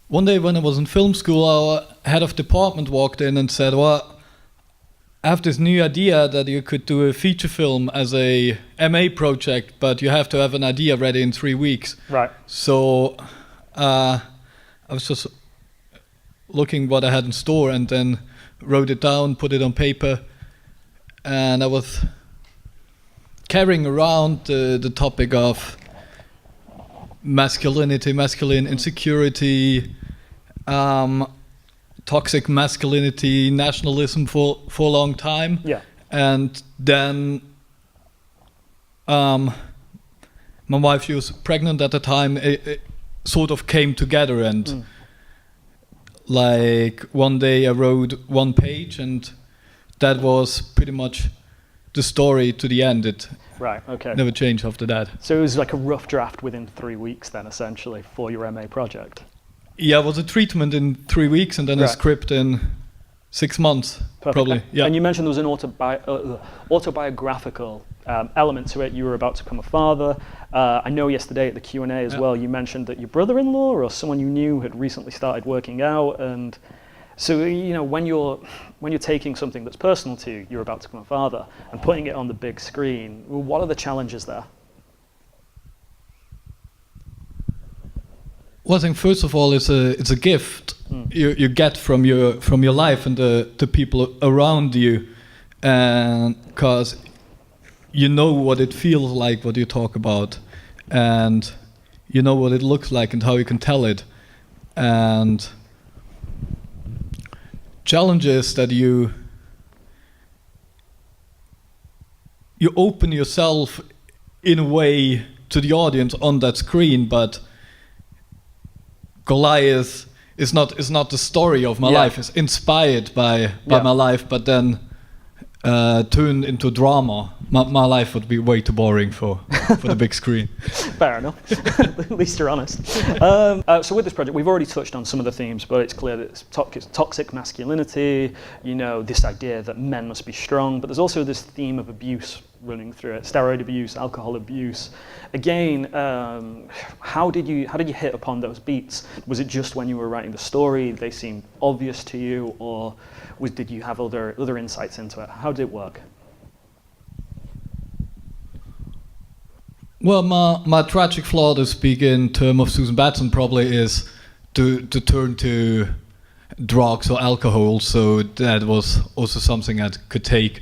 one day when I was in film school, our head of department walked in and said, well, I have this new idea that you could do a feature film as a MA project, but you have to have an idea ready in 3 weeks. Right. So I was just looking what I had in store and then wrote it down, put it on paper, and I was carrying around the topic of masculinity, masculine insecurity, toxic masculinity, nationalism for a long time. Yeah. And then my wife, she was pregnant at the time, it sort of came together, and like one day I wrote 1 page, and that was pretty much the story to the end. It Right, okay. never changed after that. So it was like a rough draft within 3 weeks then, essentially, for your MA project. Yeah, it was a treatment in 3 weeks and then a Right. script in 6 months, Perfect. probably. Yeah. And you mentioned there was an autobiographical element to it. You were about to become a father. I know yesterday at the Q&A as well, you mentioned that your brother-in-law or someone you knew had recently started working out. And so, you know, when you're taking something that's personal to you, you're about to become a father, and putting it on the big screen, what are the challenges there? Well, I think first of all, it's a gift you get from your life and the people around you, and because you know what it feels like, what you talk about, and you know what it looks like and how you can tell it. And challenges that you open yourself in a way to the audience on that screen, but Goliath is not the story of my life. It's inspired by my life, but then turned into drama. My life would be way too boring for the big screen. Fair enough. At least you're honest. So with this project, we've already touched on some of the themes, but it's clear that it's toxic masculinity, you know, this idea that men must be strong, but there's also this theme of abuse running through it, steroid abuse, alcohol abuse. Again, how did you hit upon those beats? Was it just when you were writing the story, they seemed obvious to you, or did you have other insights into it? How did it work? Well, my tragic flaw, to speak in terms of Susan Batson, probably is to turn to drugs or alcohol. So that was also something I could take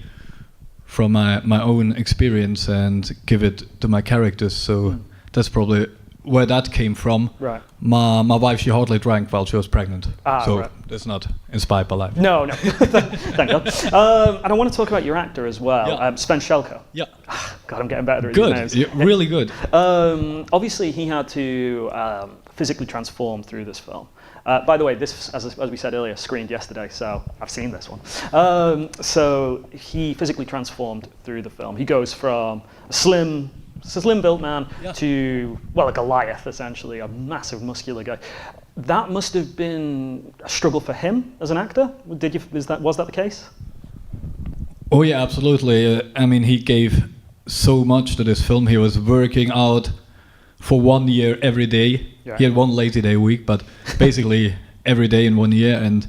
from my own experience and give it to my characters. So that's probably where that came from. Right. My wife, she hardly drank while she was pregnant. So right. that's not inspired by life. No. Thank God. And I want to talk about your actor as well, Yeah. Sven Shelko. Yeah. God, I'm getting better at Good. these names. Yeah, really good. Obviously, he had to physically transform through this film. By the way, this, as we said earlier, screened yesterday, so I've seen this one. So he physically transformed through the film. He goes from a slim-built man to, well, a Goliath, essentially, a massive, muscular guy. That must have been a struggle for him as an actor. Was that the case? Oh yeah, absolutely. I mean, he gave so much to this film. He was working out for 1 year every day. Yeah. He had one lazy day a week, but basically every day in 1 year. And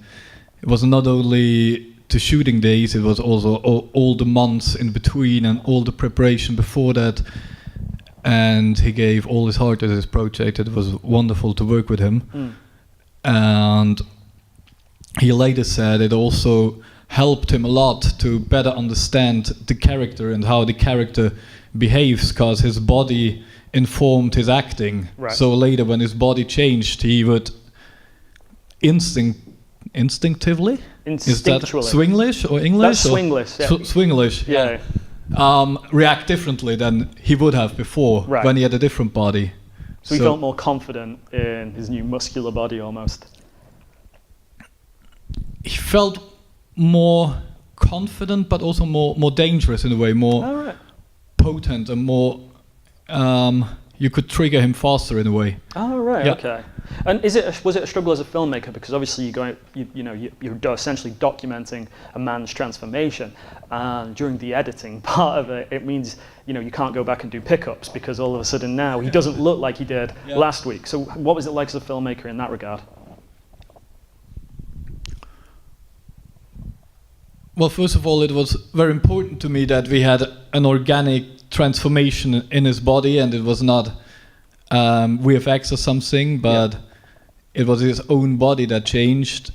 it was not only the shooting days, it was also all the months in between and all the preparation before that. And he gave all his heart to this project. It was wonderful to work with him. And he later said it also helped him a lot to better understand the character and how the character behaves, because his body informed his acting. Right. So later when his body changed, he would instinctively? Is that Swinglish or English? That's Swinglish, yeah. Swinglish, yeah. React differently than he would have before when he had a different body. So he felt more confident in his new muscular body almost. He felt more confident, but also more dangerous in a way, more potent and more. You could trigger him faster in a way. Oh right, okay. And was it a struggle as a filmmaker, because obviously you're essentially documenting a man's transformation, and during the editing part of it, it means you can't go back and do pickups because all of a sudden now he doesn't look like he did last week. So what was it like as a filmmaker in that regard? Well, first of all, it was very important to me that we had an organic transformation in his body, and it was not VFX or something, but it was his own body that changed.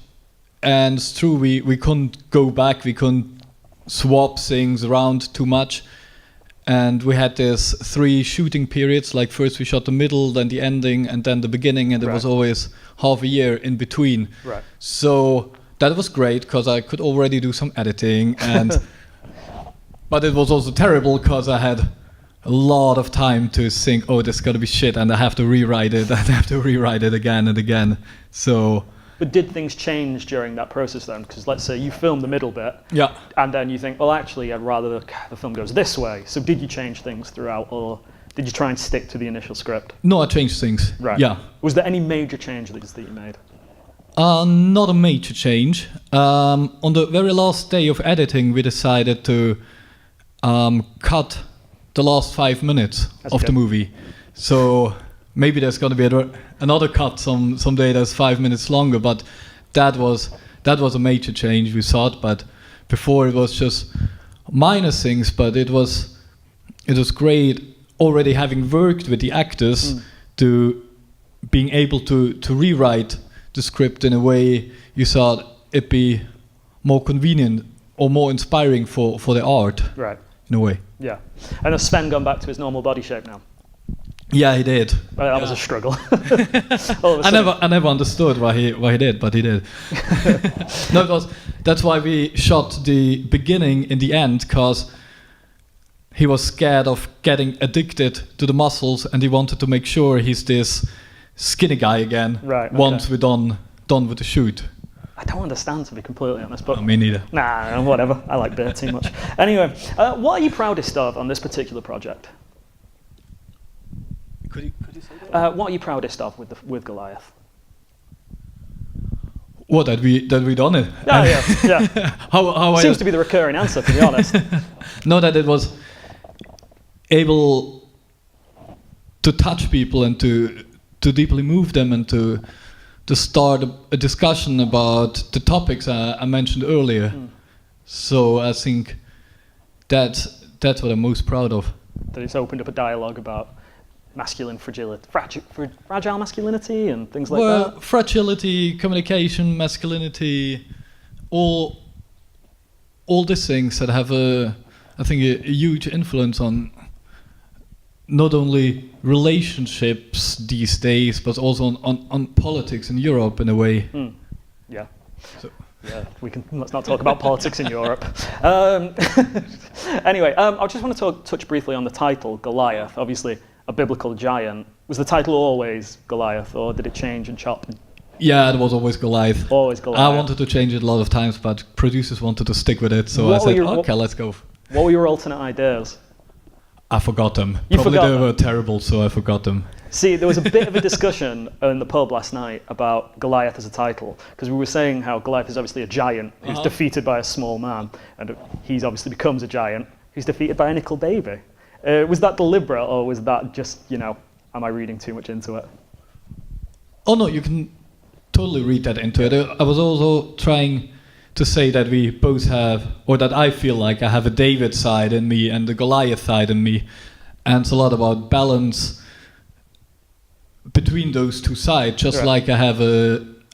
And it's true, we couldn't go back, we couldn't swap things around too much. And we had this 3 shooting periods, like first we shot the middle, then the ending, and then the beginning, and there was always half a year in between. Right. So that was great, because I could already do some editing, and but it was also terrible, because I had a lot of time to think, oh, this is going to be shit, and I have to rewrite it, and I have to rewrite it again and again. So... But did things change during that process then? Because let's say you film the middle bit, and then you think, well, actually, I'd rather the film goes this way. So did you change things throughout, or did you try and stick to the initial script? No, I changed things. Right. Yeah. Was there any major changes that you made? Not a major change. On the very last day of editing, we decided to cut the last 5 minutes of the movie. So maybe there's going to be another cut someday that's 5 minutes longer, but that was a major change, we thought. But before it was just minor things, but it was great already having worked with the actors to being able to rewrite the script in a way you thought it'd be more convenient or more inspiring for the art. Right. In a way. Yeah. And has Sven gone back to his normal body shape now? Yeah, he did. That was a struggle. I never understood why he did, but he did. No, that's why we shot the beginning in the end, because he was scared of getting addicted to the muscles, and he wanted to make sure he's this skinny guy again. Right. Once we're done with the shoot. I don't understand, to be completely honest. But me neither. Nah, whatever. I like beer too much. Anyway, what are you proudest of on this particular project? Could you say that? What are you proudest of with Goliath? What, that we done it? Oh, yeah. How seems to be the recurring answer, to be honest. No, that it was able to touch people and to deeply move them, and to start a discussion about the topics I mentioned earlier. So I think that's what I'm most proud of. That it's opened up a dialogue about masculine fragility, fragile masculinity and things like that? Well, fragility, communication, masculinity, all these things that have I think a huge influence on not only relationships these days, but also on politics in Europe in a way. Yeah. So. Yeah, let's not talk about politics in Europe. Anyway, I just want to touch briefly on the title, Goliath. Obviously, a biblical giant. Was the title always Goliath, or did it change and chop? Yeah, it was always Goliath. Always Goliath. I wanted to change it a lot of times, but producers wanted to stick with it, so I said, okay, let's go. What were your alternate ideas? I forgot them. Probably they were terrible, so I forgot them. See, there was a bit of a discussion in the pub last night about Goliath as a title, because we were saying how Goliath is obviously a giant who's defeated by a small man, and he's obviously becomes a giant who's defeated by a nickel baby. Was that deliberate, or was that just, am I reading too much into it? Oh no, you can totally read that into it. I was also trying to say that we both have, or that I feel like I have a David side in me and the Goliath side in me, and it's a lot about balance between those two sides, just like I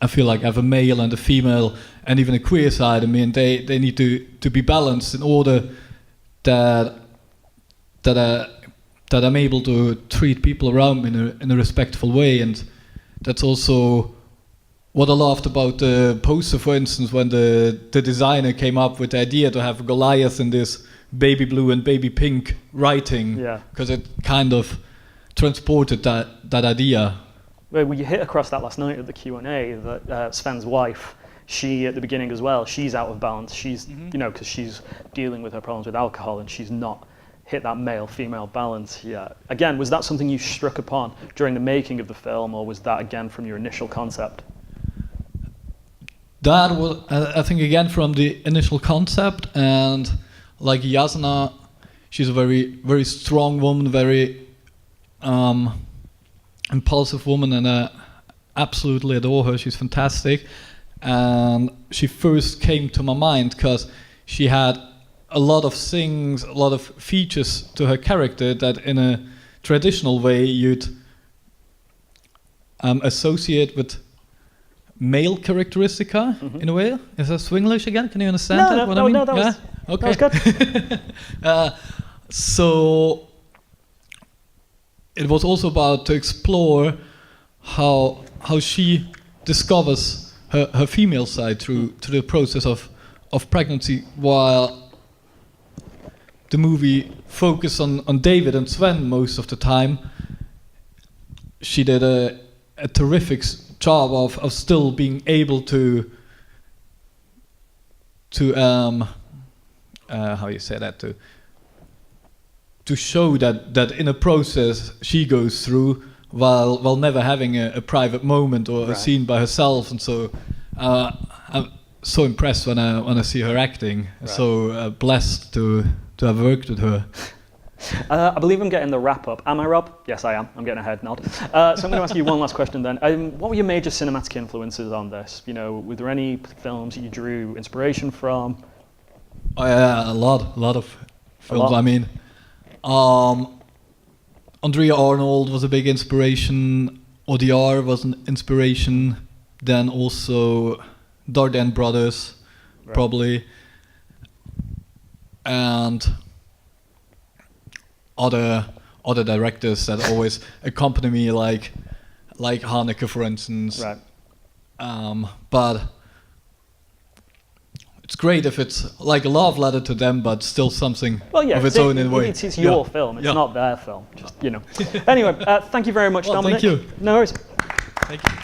feel like I have a male and a female and even a queer side in me, and they need to be balanced in order that I'm able to treat people around me in a respectful way. And that's also what I loved about the poster, for instance, when the designer came up with the idea to have Goliath in this baby blue and baby pink writing, because it kind of transported that idea. Well, we hit across that last night at the Q&A, that Sven's wife, she at the beginning as well, she's out of balance. She's, because she's dealing with her problems with alcohol, and she's not hit that male-female balance yet. Again, was that something you struck upon during the making of the film, or was that again from your initial concept? That was, I think, again from the initial concept, and like Jasna, she's a very, very strong woman, very impulsive woman, and I absolutely adore her. She's fantastic, and she first came to my mind because she had a lot of things, a lot of features to her character that in a traditional way you'd associate with male characteristica in a way. Is that Swinglish again? Can you understand that? What I mean? No, that was good. So it was also about to explore how she discovers her female side through the process of pregnancy, while the movie focused on David and Sven most of the time. She did a terrific job of still being able to how you say that, to show that in a process she goes through while never having a private moment or a scene by herself. And so I'm so impressed when I see her acting. Right. So blessed to have worked with her. I believe I'm getting the wrap up. Am I, Rob? Yes, I am. I'm getting a head nod. So I'm going to ask you one last question then. What were your major cinematic influences on this? You know, were there any films that you drew inspiration from? Oh yeah, a lot of films. I mean, Andrea Arnold was a big inspiration. ODR was an inspiration. Then also Dardenne Brothers, probably, and other directors that always accompany me, like Haneke, for instance. Right. But it's great if it's like a love letter to them, but still something of its own in a way. It's your film. It's not their film. Just, you know. Anyway, thank you very much, Dominic. Thank you. No worries. Thank you.